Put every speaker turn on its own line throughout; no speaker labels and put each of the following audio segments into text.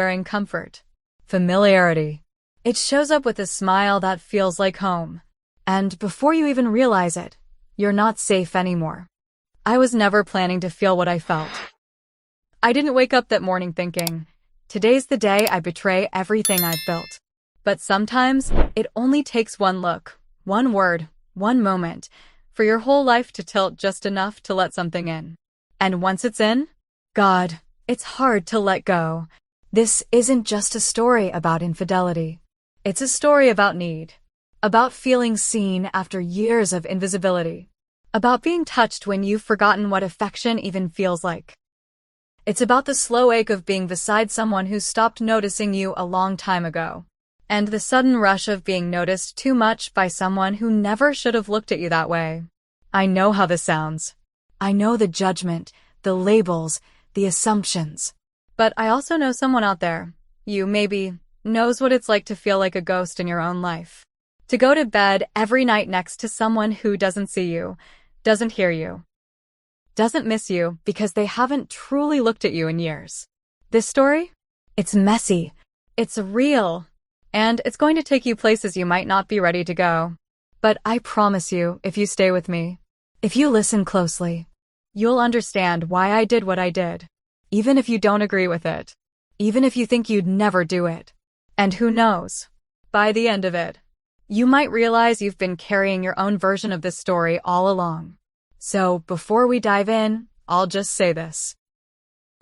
wearing comfort, familiarity. It shows up with a smile that feels like home. And before you even realize it, you're not safe anymore. I was never planning to feel what I felt. I didn't wake up that morning thinking, today's the day I betray everything I've built. But sometimes, it only takes one look, one word, one moment, for your whole life to tilt just enough to let something in. And once it's in, God, it's hard to let go. This isn't just a story about infidelity. It's a story about need. About feeling seen after years of invisibility. About being touched when you've forgotten what affection even feels like. It's about the slow ache of being beside someone who stopped noticing you a long time ago. And the sudden rush of being noticed too much by someone who never should have looked at you that way. I know how this sounds. I know the judgment, the labels, the assumptions. But I also know someone out there, you maybe, knows what it's like to feel like a ghost in your own life. To go to bed every night next to someone who doesn't see you, doesn't hear you, doesn't miss you because they haven't truly looked at you in years. This story? It's messy. It's real. And it's going to take you places you might not be ready to go. But I promise you, if you stay with me, if you listen closely, you'll understand why I did what I did. Even if you don't agree with it. Even if you think you'd never do it. And who knows? By the end of it, you might realize you've been carrying your own version of this story all along. So, before we dive in, I'll just say this.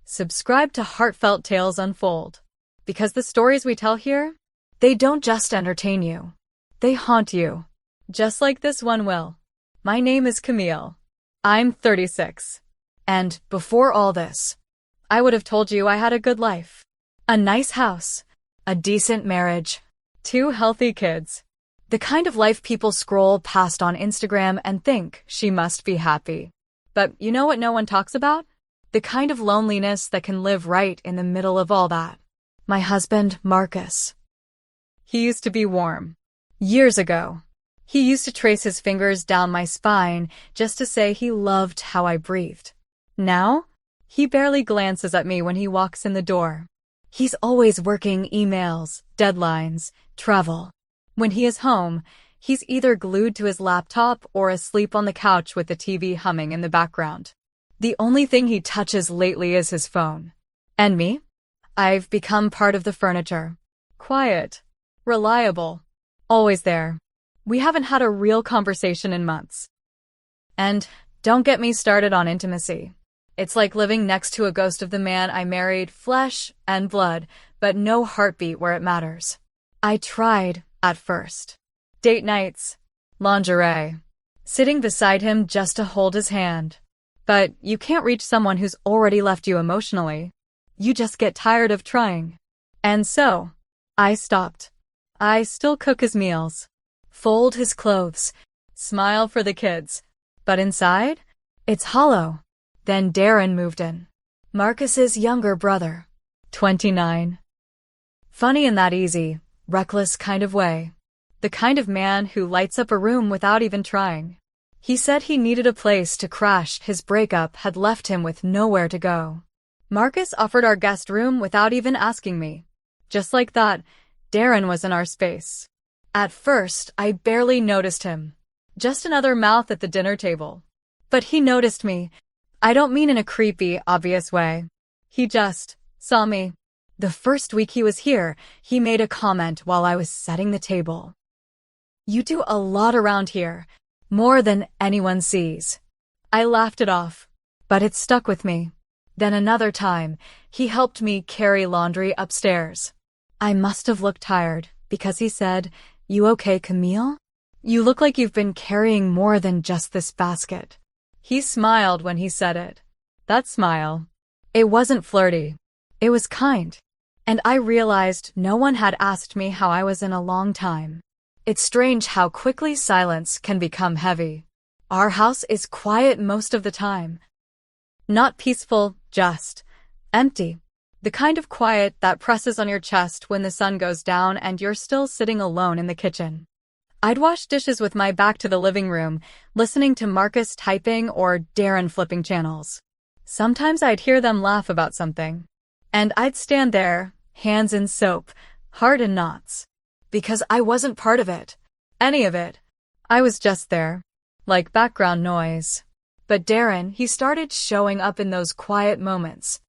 Subscribe to Heartfelt Tales Unfold. Because the stories we tell here, they don't just entertain you. They haunt you. Just like this one will. My name is Camille. I'm 36. And before all this, I would have told you I had a good life. A nice house. A decent marriage. 2 healthy kids. The kind of life people scroll past on Instagram and think she must be happy. But you know what no one talks about? The kind of loneliness that can live right in the middle of all that. My husband, Marcus. He used to be warm. Years ago. He used to trace his fingers down my spine just to say he loved how I breathed. Now, he barely glances at me when he walks in the door. He's always working emails, deadlines, travel. When he is home, he's either glued to his laptop or asleep on the couch with the TV humming in the background. The only thing he touches lately is his phone. And me? I've become part of the furniture. Quiet. Reliable. Always there. We haven't had a real conversation in months. And don't get me started on intimacy. It's like living next to a ghost of the man I married, flesh and blood, but no heartbeat where it matters. I tried, at first. Date nights. Lingerie. Sitting beside him just to hold his hand. But you can't reach someone who's already left you emotionally. You just get tired of trying. And so, I stopped. I still cook his meals. Fold his clothes. Smile for the kids. But inside, it's hollow. Then Darren moved in. Marcus's younger brother. 29. Funny in that easy, reckless kind of way. The kind of man who lights up a room without even trying. He said he needed a place to crash. His breakup had left him with nowhere to go. Marcus offered our guest room without even asking me. Just like that, Darren was in our space. At first, I barely noticed him. Just another mouth at the dinner table. But he noticed me. I don't mean in a creepy, obvious way. He just saw me. The first week he was here, he made a comment while I was setting the table. You do a lot around here. More than anyone sees. I laughed it off. But it stuck with me. Then another time, he helped me carry laundry upstairs. I must have looked tired, because he said, "You okay, Camille? You look like you've been carrying more than just this basket." He smiled when he said it. That smile. It wasn't flirty. It was kind. And I realized no one had asked me how I was in a long time. It's strange how quickly silence can become heavy. Our house is quiet most of the time. Not peaceful, just empty. The kind of quiet that presses on your chest when the sun goes down and you're still sitting alone in the kitchen. I'd wash dishes with my back to the living room, listening to Marcus typing or Darren flipping channels. Sometimes I'd hear them laugh about something. And I'd stand there, hands in soap, heart in knots. Because I wasn't part of it. Any of it. I was just there. Like background noise. But Darren, he started showing up in those quiet moments.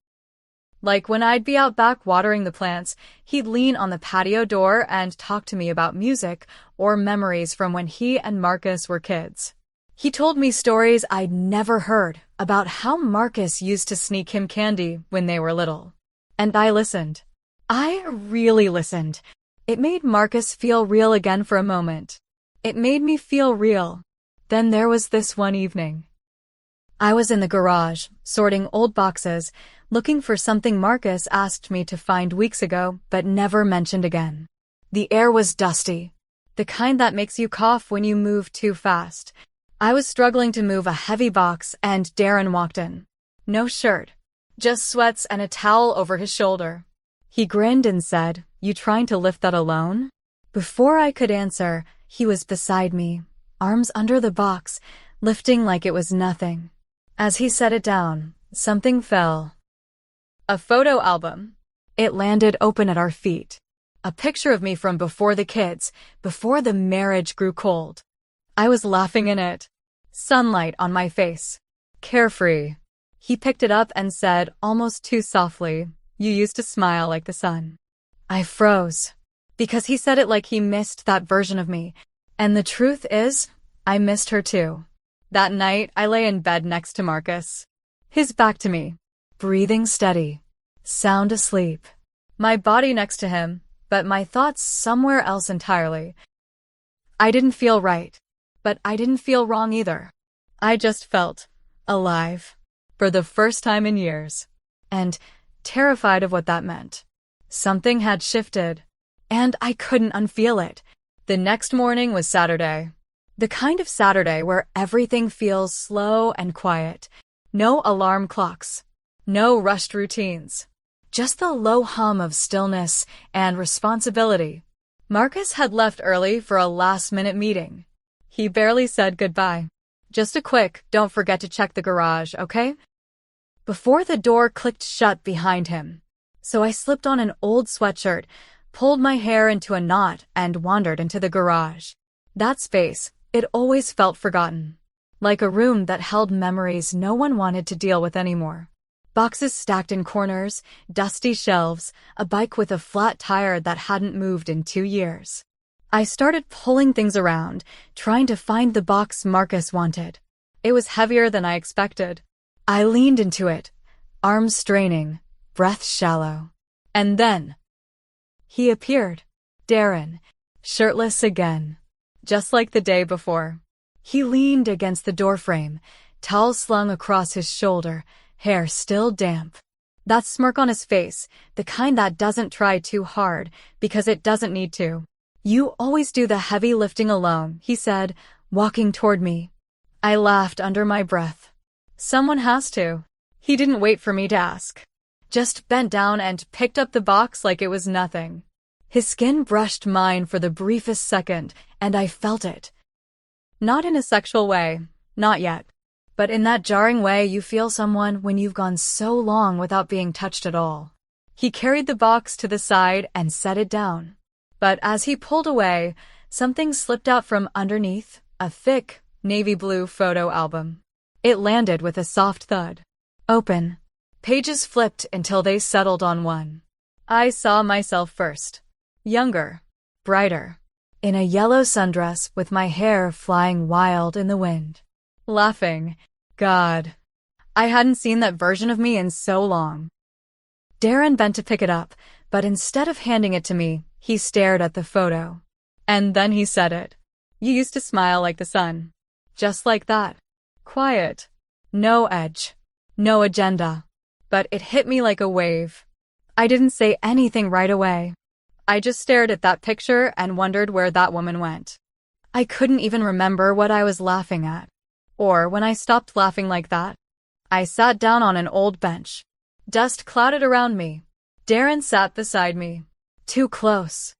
Like when I'd be out back watering the plants, he'd lean on the patio door and talk to me about music or memories from when he and Marcus were kids. He told me stories I'd never heard about how Marcus used to sneak him candy when they were little. And I listened. I really listened. It made Marcus feel real again for a moment. It made me feel real. Then there was this one evening. I was in the garage, sorting old boxes, looking for something Marcus asked me to find weeks ago, but never mentioned again. The air was dusty. The kind that makes you cough when you move too fast. I was struggling to move a heavy box, and Darren walked in. No shirt. Just sweats and a towel over his shoulder. He grinned and said, "You trying to lift that alone?" Before I could answer, he was beside me, arms under the box, lifting like it was nothing. As he set it down, something fell. A photo album. It landed open at our feet. A picture of me from before the kids, before the marriage grew cold. I was laughing in it. Sunlight on my face. Carefree. He picked it up and said, almost too softly, "You used to smile like the sun." I froze. Because he said it like he missed that version of me. And the truth is, I missed her too. That night, I lay in bed next to Marcus. His back to me. Breathing steady. Sound asleep. My body next to him, but my thoughts somewhere else entirely. I didn't feel right, but I didn't feel wrong either. I just felt alive for the first time in years, and terrified of what that meant. Something had shifted, and I couldn't unfeel it. The next morning was Saturday. The kind of Saturday where everything feels slow and quiet. No alarm clocks. No rushed routines. Just the low hum of stillness and responsibility. Marcus had left early for a last-minute meeting. He barely said goodbye. Just a quick, "Don't forget to check the garage, okay?" Before the door clicked shut behind him. So I slipped on an old sweatshirt, pulled my hair into a knot, and wandered into the garage. That space, it always felt forgotten. Like a room that held memories no one wanted to deal with anymore. Boxes stacked in corners, dusty shelves, a bike with a flat tire that hadn't moved in 2 years. I started pulling things around, trying to find the box Marcus wanted. It was heavier than I expected. I leaned into it, arms straining, breath shallow. And then he appeared. Darren, shirtless again. Just like the day before. He leaned against the doorframe, towel slung across his shoulder, hair still damp. That smirk on his face, the kind that doesn't try too hard because it doesn't need to. "You always do the heavy lifting alone," he said, walking toward me. I laughed under my breath. Someone has to. He didn't wait for me to ask. Just bent down and picked up the box like it was nothing. His skin brushed mine for the briefest second, and I felt it. Not in a sexual way, not yet. But in that jarring way you feel someone when you've gone so long without being touched at all. He carried the box to the side and set it down. But as he pulled away, something slipped out from underneath, a thick, navy blue photo album. It landed with a soft thud. Open. Pages flipped until they settled on one. I saw myself first. Younger. Brighter. In a yellow sundress with my hair flying wild in the wind. Laughing. God. I hadn't seen that version of me in so long. Darren bent to pick it up, but instead of handing it to me, he stared at the photo. And then he said it. "You used to smile like the sun." Just like that. Quiet. No edge. No agenda. But it hit me like a wave. I didn't say anything right away. I just stared at that picture and wondered where that woman went. I couldn't even remember what I was laughing at. Or when I stopped laughing like that. I sat down on an old bench. Dust clouded around me. Darren sat beside me. Too close.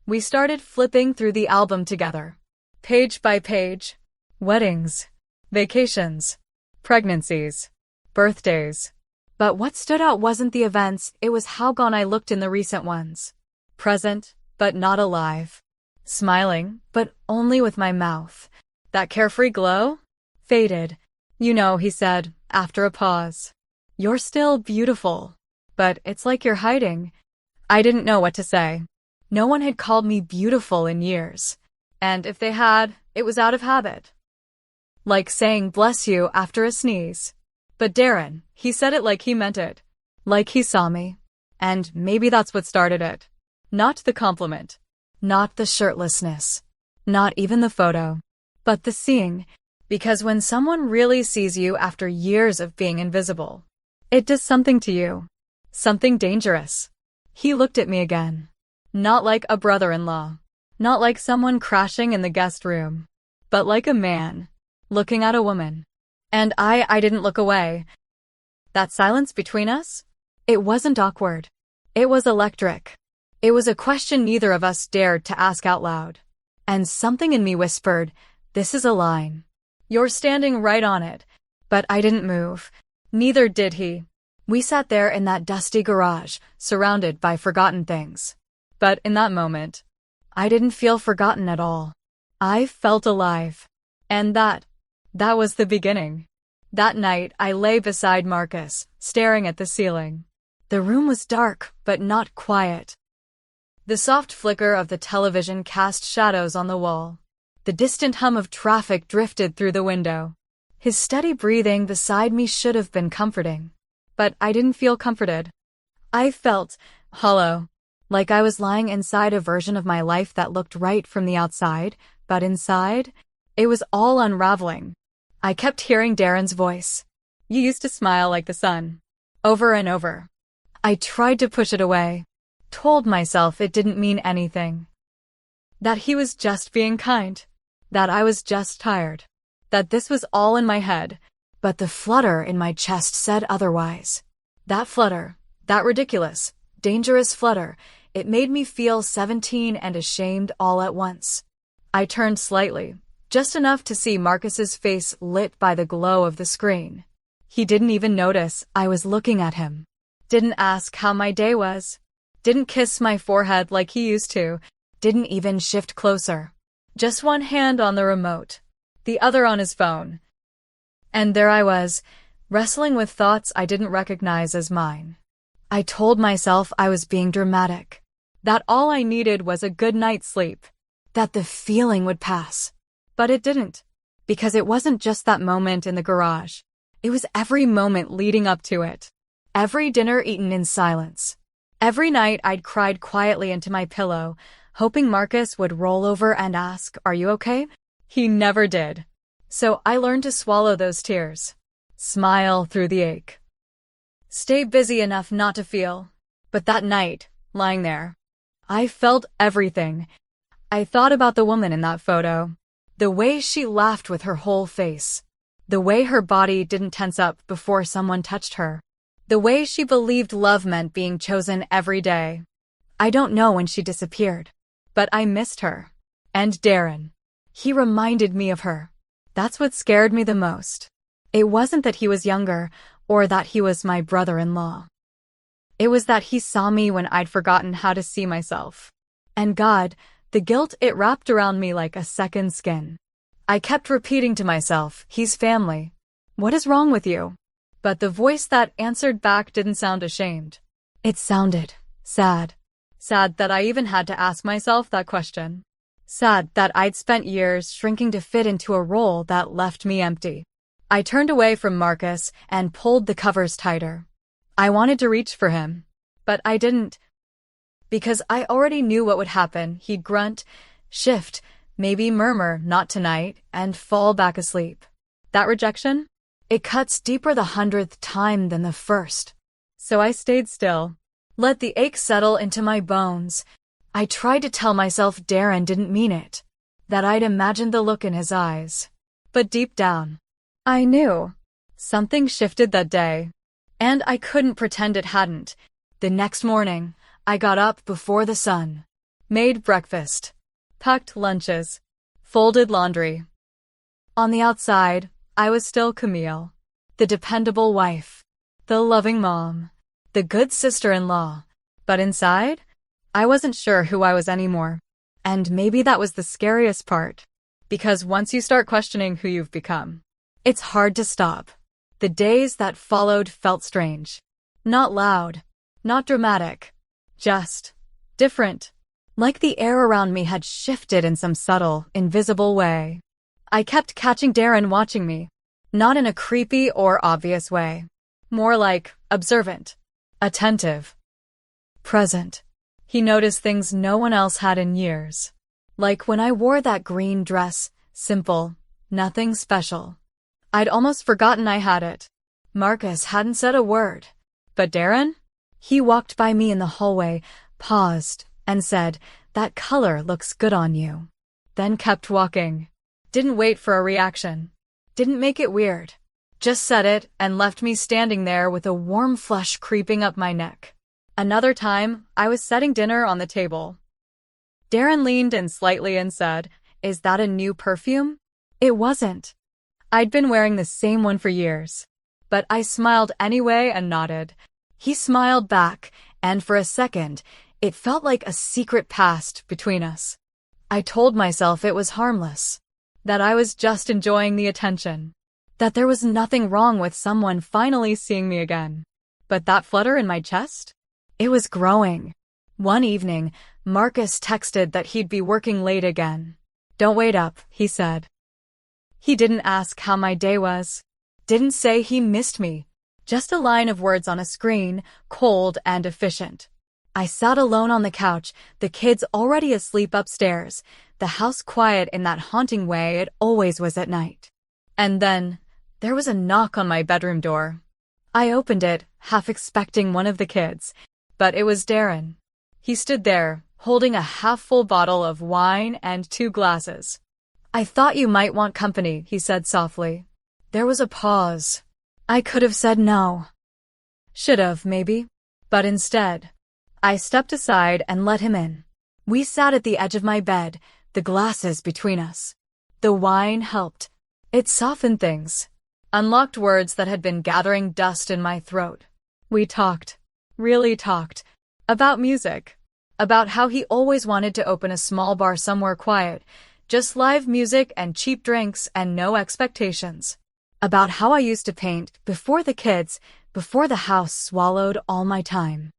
We started flipping through the album together. Page by page. Weddings. Vacations. Pregnancies. Birthdays. But what stood out wasn't the events, it was how gone I looked in the recent ones. Present, but not alive. Smiling, but only with my mouth. That carefree glow? Faded. You know, he said, after a pause. You're still beautiful. But it's like you're hiding. I didn't know what to say. No one had called me beautiful in years. And if they had, it was out of habit. Like saying bless you after a sneeze. But Darren, he said it like he meant it. Like he saw me. And maybe that's what started it. Not the compliment. Not the shirtlessness. Not even the photo. But the seeing. Because when someone really sees you after years of being invisible, it does something to you. Something dangerous. He looked at me again. Not like a brother-in-law. Not like someone crashing in the guest room. But like a man. Looking at a woman. And I didn't look away. That silence between us? It wasn't awkward. It was electric. It was a question neither of us dared to ask out loud. And something in me whispered, this is a line. You're standing right on it. But I didn't move. Neither did he. We sat there in that dusty garage, surrounded by forgotten things. But in that moment, I didn't feel forgotten at all. I felt alive. And that was the beginning. That night, I lay beside Marcus, staring at the ceiling. The room was dark, but not quiet. The soft flicker of the television cast shadows on the wall. The distant hum of traffic drifted through the window. His steady breathing beside me should have been comforting. But I didn't feel comforted. I felt hollow. Like I was lying inside a version of my life that looked right from the outside, but inside, it was all unraveling. I kept hearing Darren's voice. You used to smile like the sun. Over and over. I tried to push it away. Told myself it didn't mean anything. That he was just being kind. That I was just tired. That this was all in my head. But the flutter in my chest said otherwise. That flutter, that ridiculous, dangerous flutter, it made me feel 17 and ashamed all at once. I turned slightly, just enough to see Marcus's face lit by the glow of the screen. He didn't even notice I was looking at him. Didn't ask how my day was. Didn't kiss my forehead like he used to. Didn't even shift closer. Just one hand on the remote, the other on his phone. And there I was, wrestling with thoughts I didn't recognize as mine. I told myself I was being dramatic. That all I needed was a good night's sleep. That the feeling would pass. But it didn't. Because it wasn't just that moment in the garage. It was every moment leading up to it. Every dinner eaten in silence. Every night I'd cried quietly into my pillow, hoping Marcus would roll over and ask, "Are you okay?" He never did. So I learned to swallow those tears. Smile through the ache. Stay busy enough not to feel. But that night, lying there, I felt everything. I thought about the woman in that photo. The way she laughed with her whole face. The way her body didn't tense up before someone touched her. The way she believed love meant being chosen every day. I don't know when she disappeared. But I missed her. And Darren. He reminded me of her. That's what scared me the most. It wasn't that he was younger, or that he was my brother-in-law. It was that he saw me when I'd forgotten how to see myself. And God, the guilt, it wrapped around me like a second skin. I kept repeating to myself, he's family. What is wrong with you? But the voice that answered back didn't sound ashamed. It sounded sad. Sad that I even had to ask myself that question. Sad that I'd spent years shrinking to fit into a role that left me empty. I turned away from Marcus and pulled the covers tighter. I wanted to reach for him, but I didn't. Because I already knew what would happen. He'd grunt, shift, maybe murmur, "Not tonight," and fall back asleep. That rejection? It cuts deeper the 100th time than the first. So I stayed still, let the ache settle into my bones. I tried to tell myself Darren didn't mean it, that I'd imagined the look in his eyes. But deep down, I knew. Something shifted that day. And I couldn't pretend it hadn't. The next morning, I got up before the sun, made breakfast, packed lunches, folded laundry. On the outside, I was still Camille, the dependable wife, the loving mom, the good sister-in-law. But inside, I wasn't sure who I was anymore. And maybe that was the scariest part. Because once you start questioning who you've become, it's hard to stop. The days that followed felt strange. Not loud, not dramatic, just different. Like the air around me had shifted in some subtle, invisible way. I kept catching Darren watching me, not in a creepy or obvious way. More like observant, attentive, present. He noticed things no one else had in years. Like when I wore that green dress, simple, nothing special. I'd almost forgotten I had it. Marcus hadn't said a word. But Darren? He walked by me in the hallway, paused, and said, "That color looks good on you." Then kept walking. Didn't wait for a reaction. Didn't make it weird. Just said it and left me standing there with a warm flush creeping up my neck. Another time, I was setting dinner on the table. Darren leaned in slightly and said, "Is that a new perfume?" It wasn't. I'd been wearing the same one for years. But I smiled anyway and nodded. He smiled back, and for a second, it felt like a secret passed between us. I told myself it was harmless, that I was just enjoying the attention, that there was nothing wrong with someone finally seeing me again. But that flutter in my chest? It was growing. One evening, Marcus texted that he'd be working late again. "Don't wait up," he said. He didn't ask how my day was. Didn't say he missed me. Just a line of words on a screen, cold and efficient. I sat alone on the couch, the kids already asleep upstairs, the house quiet in that haunting way it always was at night. And then, there was a knock on my bedroom door. I opened it, half expecting one of the kids, but it was Darren. He stood there, holding a half-full bottle of wine and 2 glasses. "I thought you might want company," he said softly. There was a pause. I could have said no. Should have, maybe. But instead, I stepped aside and let him in. We sat at the edge of my bed, the glasses between us. The wine helped. It softened things, unlocked words that had been gathering dust in my throat. We talked, really talked, about music, about how he always wanted to open a small bar somewhere quiet, just live music and cheap drinks and no expectations. About how I used to paint before the kids, before the house swallowed all my time.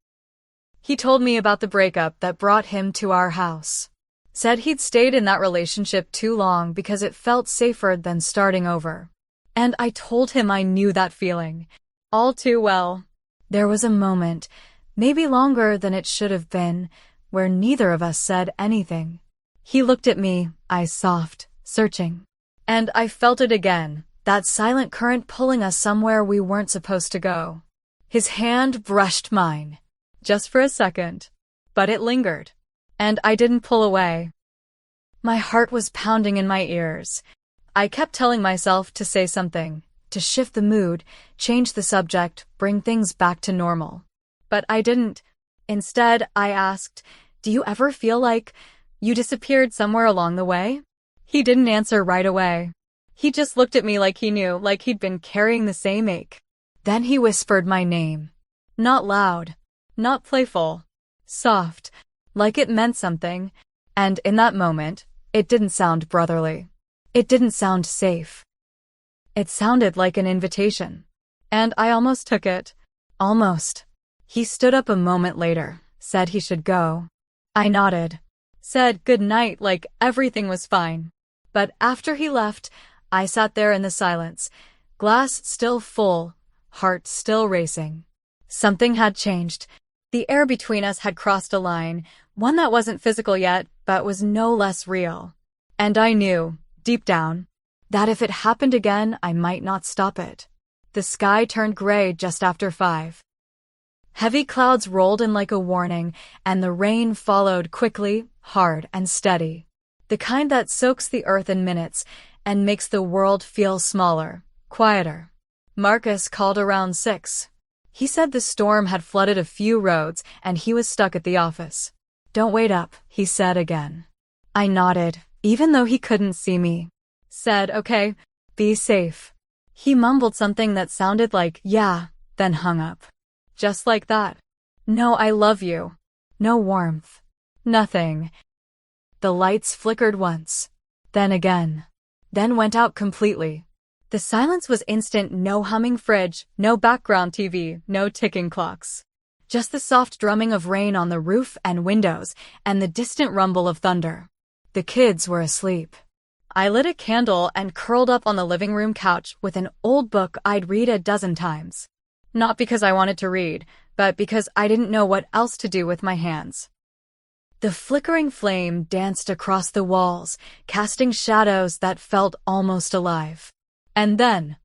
He told me about the breakup that brought him to our house. Said he'd stayed in that relationship too long because it felt safer than starting over. And I told him I knew that feeling, all too well. There was a moment, maybe longer than it should have been, where neither of us said anything. He looked at me, eyes soft, searching. And I felt it again. That silent current pulling us somewhere we weren't supposed to go. His hand brushed mine. Just for a second. But it lingered. And I didn't pull away. My heart was pounding in my ears. I kept telling myself to say something, to shift the mood, change the subject, bring things back to normal. But I didn't. Instead, I asked, "Do you ever feel like you disappeared somewhere along the way?" He didn't answer right away. He just looked at me like he knew, like he'd been carrying the same ache. Then he whispered my name. Not loud, not playful, soft, like it meant something. And in that moment, it didn't sound brotherly. It didn't sound safe. It sounded like an invitation. And I almost took it. Almost. He stood up a moment later, said he should go. I nodded. Said good night like everything was fine. But after he left, I sat there in the silence, glass still full, heart still racing. Something had changed. The air between us had crossed a line, one that wasn't physical yet, but was no less real. And I knew, deep down, that if it happened again, I might not stop it. The sky turned gray just after 5. Heavy clouds rolled in like a warning, and the rain followed quickly, hard and steady. The kind that soaks the earth in minutes and makes the world feel smaller, quieter. Marcus called around 6. He said the storm had flooded a few roads and he was stuck at the office. "Don't wait up," he said again. I nodded, even though he couldn't see me. Said, "Okay, be safe." He mumbled something that sounded like, "Yeah, then hung up. Just like that. No I love you. No warmth. Nothing. The lights flickered once. Then again. Then went out completely. The silence was instant. No humming fridge, no background TV, no ticking clocks. Just the soft drumming of rain on the roof and windows, and the distant rumble of thunder. The kids were asleep. I lit a candle and curled up on the living room couch with an old book I'd read a dozen times. Not because I wanted to read, but because I didn't know what else to do with my hands. The flickering flame danced across the walls, casting shadows that felt almost alive. And then,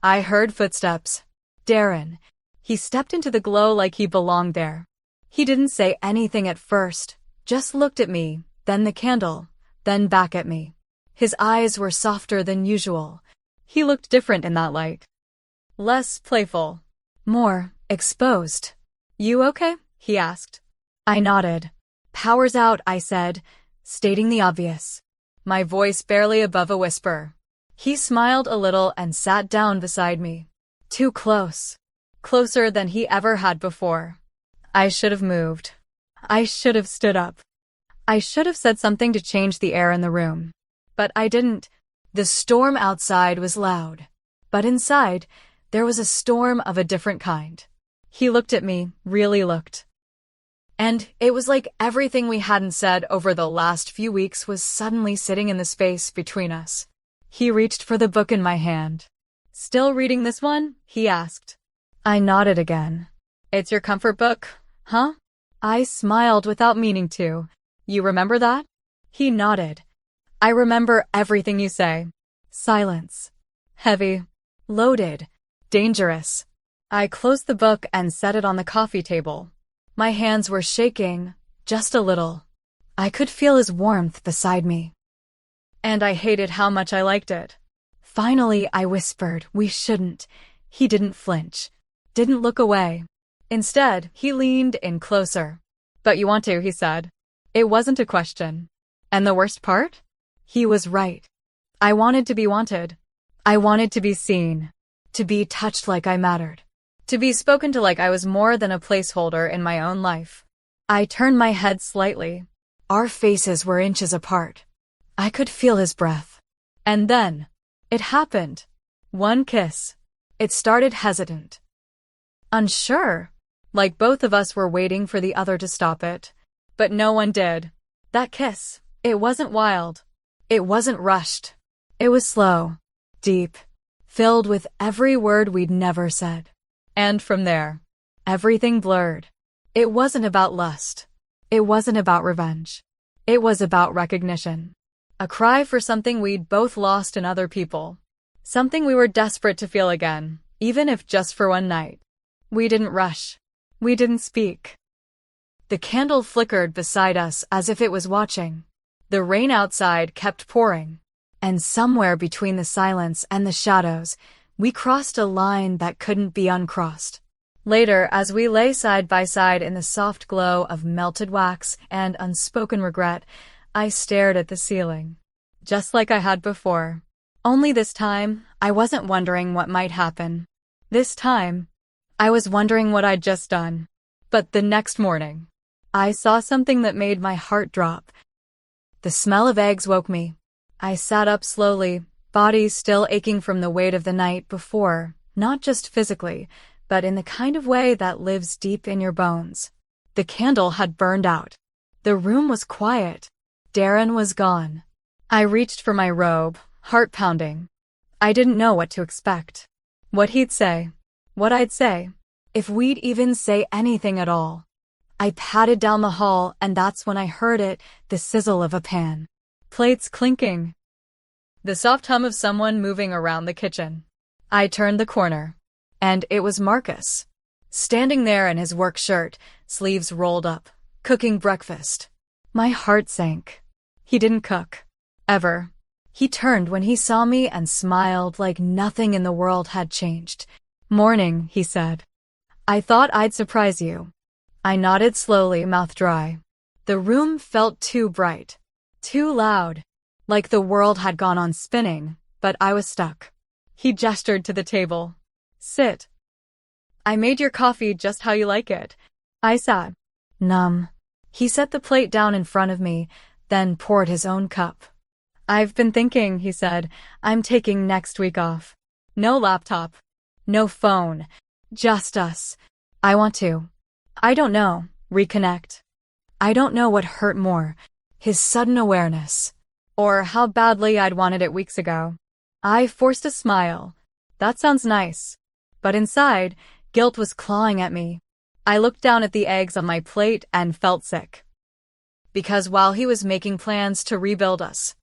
I heard footsteps. Darren. He stepped into the glow like he belonged there. He didn't say anything at first, just looked at me, then the candle, then back at me. His eyes were softer than usual. He looked different in that light. Less playful. More exposed. You okay? He asked. I nodded. Power's out, I said, stating the obvious. My voice barely above a whisper. He smiled a little and sat down beside me. Too close. Closer than he ever had before. I should have moved. I should have stood up. I should have said something to change the air in the room. But I didn't. The storm outside was loud. But inside, there was a storm of a different kind. He looked at me, really looked. And it was like everything we hadn't said over the last few weeks was suddenly sitting in the space between us. He reached for the book in my hand. Still reading this one? He asked. I nodded again. It's your comfort book, huh? I smiled without meaning to. You remember that? He nodded. I remember everything you say. Silence. Heavy. Loaded. Dangerous. I closed the book and set it on the coffee table. My hands were shaking, just a little. I could feel his warmth beside me. And I hated how much I liked it. Finally, I whispered, we shouldn't. He didn't flinch. Didn't look away. Instead, he leaned in closer. But you want to, he said. It wasn't a question. And the worst part? He was right. I wanted to be wanted. I wanted to be seen. To be touched like I mattered. To be spoken to like I was more than a placeholder in my own life. I turned my head slightly. Our faces were inches apart. I could feel his breath. And then, it happened. One kiss. It started hesitant. Unsure. Like both of us were waiting for the other to stop it. But no one did. That kiss, it wasn't wild. It wasn't rushed. It was slow. Deep. Filled with every word we'd never said. And from there, everything blurred. It wasn't about lust. It wasn't about revenge. It was about recognition. A cry for something we'd both lost in other people. Something we were desperate to feel again, even if just for one night. We didn't rush. We didn't speak. The candle flickered beside us as if it was watching. The rain outside kept pouring. And somewhere between the silence and the shadows, we crossed a line that couldn't be uncrossed. Later, as we lay side by side in the soft glow of melted wax and unspoken regret, I stared at the ceiling. Just like I had before. Only this time, I wasn't wondering what might happen. This time, I was wondering what I'd just done. But the next morning, I saw something that made my heart drop. The smell of eggs woke me. I sat up slowly, body still aching from the weight of the night before, not just physically, but in the kind of way that lives deep in your bones. The candle had burned out. The room was quiet. Darren was gone. I reached for my robe, heart pounding. I didn't know what to expect. What he'd say. What I'd say. If we'd even say anything at all. I padded down the hall, and that's when I heard it, the sizzle of a pan. Plates clinking. The soft hum of someone moving around the kitchen. I turned the corner. And it was Marcus. Standing there in his work shirt, sleeves rolled up, cooking breakfast. My heart sank. He didn't cook. Ever. He turned when he saw me and smiled like nothing in the world had changed. Morning, he said. I thought I'd surprise you. I nodded slowly, mouth dry. The room felt too bright. Too loud. Like the world had gone on spinning, but I was stuck. He gestured to the table. Sit. I made your coffee just how you like it. I sat, numb. He set the plate down in front of me, then poured his own cup. I've been thinking, he said. I'm taking next week off. No laptop. No phone. Just us. I want to. I don't know. Reconnect. I don't know what hurt more, his sudden awareness, or how badly I'd wanted it weeks ago. I forced a smile. That sounds nice. But inside, guilt was clawing at me. I looked down at the eggs on my plate and felt sick. Because while he was making plans to rebuild us,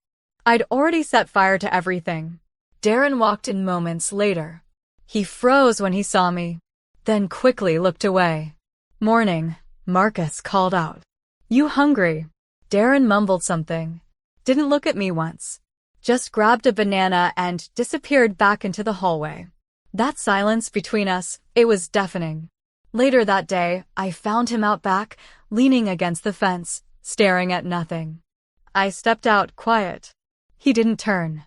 I'd already set fire to everything. Darren walked in moments later. He froze when he saw me, then quickly looked away. Morning, Marcus called out. You hungry? Darren mumbled something. Didn't look at me once. Just grabbed a banana and disappeared back into the hallway. That silence between us, it was deafening. Later that day, I found him out back, leaning against the fence, staring at nothing. I stepped out, quiet. He didn't turn.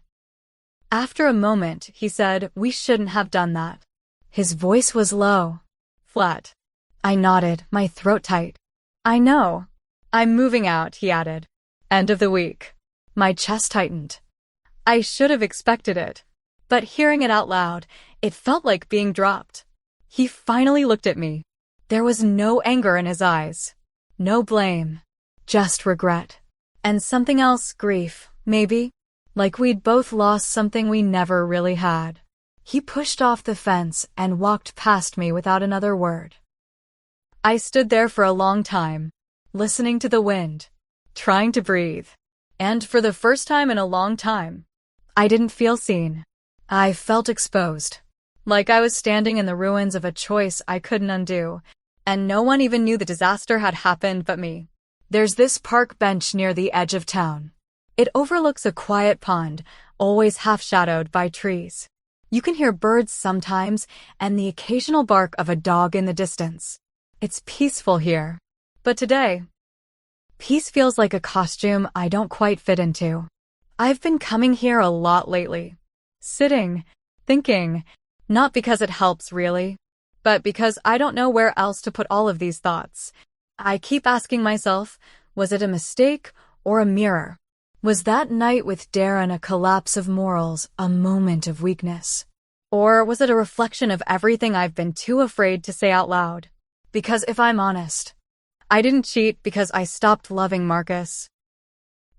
After a moment, he said, we shouldn't have done that. His voice was low, flat. I nodded, my throat tight. I know. I'm moving out, he added. End of the week. My chest tightened. I should have expected it. But hearing it out loud, it felt like being dropped. He finally looked at me. There was no anger in his eyes. No blame. Just regret. And something else, grief, maybe? Like we'd both lost something we never really had. He pushed off the fence and walked past me without another word. I stood there for a long time, listening to the wind, trying to breathe. And for the first time in a long time, I didn't feel seen. I felt exposed. Like I was standing in the ruins of a choice I couldn't undo, and no one even knew the disaster had happened but me. There's this park bench near the edge of town. It overlooks a quiet pond, always half-shadowed by trees. You can hear birds sometimes and the occasional bark of a dog in the distance. It's peaceful here. But today, peace feels like a costume I don't quite fit into. I've been coming here a lot lately. Sitting, thinking, not because it helps really, but because I don't know where else to put all of these thoughts. I keep asking myself, was it a mistake or a mirror? Was that night with Darren a collapse of morals, a moment of weakness? Or was it a reflection of everything I've been too afraid to say out loud? Because if I'm honest, I didn't cheat because I stopped loving Marcus.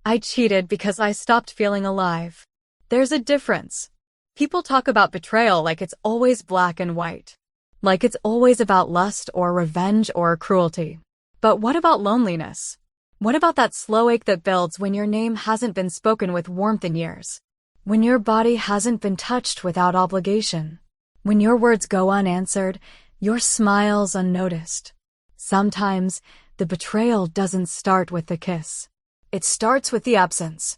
I cheated because I stopped feeling alive. There's a difference. People talk about betrayal like it's always black and white. Like it's always about lust or revenge or cruelty. But what about loneliness? What about that slow ache that builds when your name hasn't been spoken with warmth in years? When your body hasn't been touched without obligation? When your words go unanswered, your smiles unnoticed? Sometimes, the betrayal doesn't start with the kiss. It starts with the absence.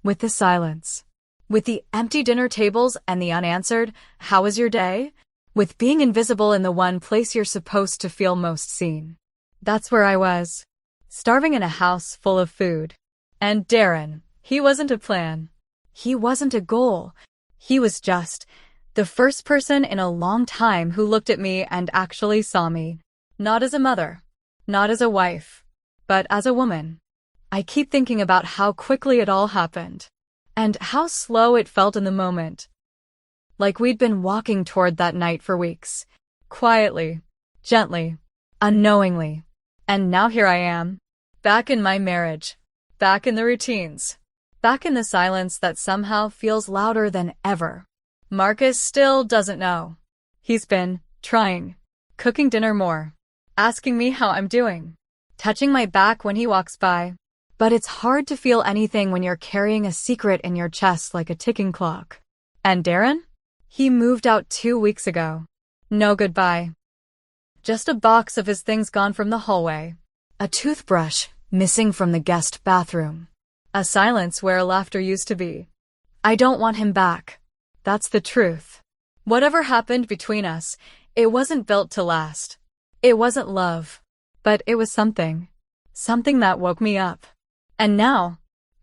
With the silence. With the empty dinner tables and the unanswered, "How was your day?" With being invisible in the one place you're supposed to feel most seen. That's where I was. Starving in a house full of food. And Darren, he wasn't a plan. He wasn't a goal. He was just the first person in a long time who looked at me and actually saw me. Not as a mother. Not as a wife. But as a woman. I keep thinking about how quickly it all happened. And how slow it felt in the moment. Like we'd been walking toward that night for weeks. Quietly. Gently. Unknowingly. And now here I am. Back in my marriage. Back in the routines. Back in the silence that somehow feels louder than ever. Marcus still doesn't know. He's been trying. Cooking dinner more. Asking me how I'm doing. Touching my back when he walks by. But it's hard to feel anything when you're carrying a secret in your chest like a ticking clock. And Darren? He moved out 2 weeks ago. No goodbye. Just a box of his things gone from the hallway. A toothbrush missing from the guest bathroom. A silence where laughter used to be. I don't want him back. That's the truth. Whatever happened between us, it wasn't built to last. It wasn't love. But it was something. Something that woke me up. And now,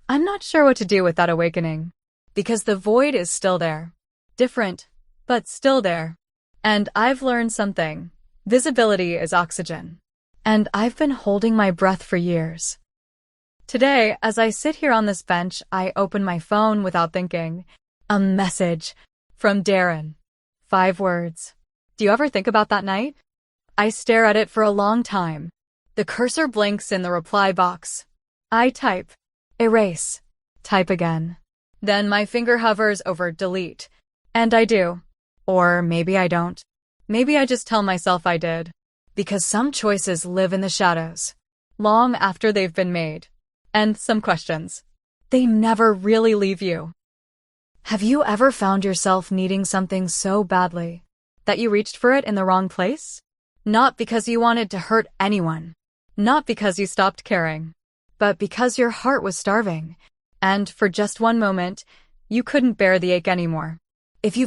I'm not sure what to do with that awakening. Because the void is still there. Different, but still there. And I've learned something. Visibility is oxygen. And I've been holding my breath for years. Today, as I sit here on this bench, I open my phone without thinking. A message from Darren. 5 words. Do you ever think about that night? I stare at it for a long time. The cursor blinks in the reply box. I type. Erase. Type again. Then my finger hovers over delete. And I do. Or maybe I don't. Maybe I just tell myself I did. Because some choices live in the shadows, long after they've been made. And some questions. They never really leave you. Have you ever found yourself needing something so badly that you reached for it in the wrong place? Not because you wanted to hurt anyone. Not because you stopped caring. But because your heart was starving. And for just one moment, you couldn't bear the ache anymore. If you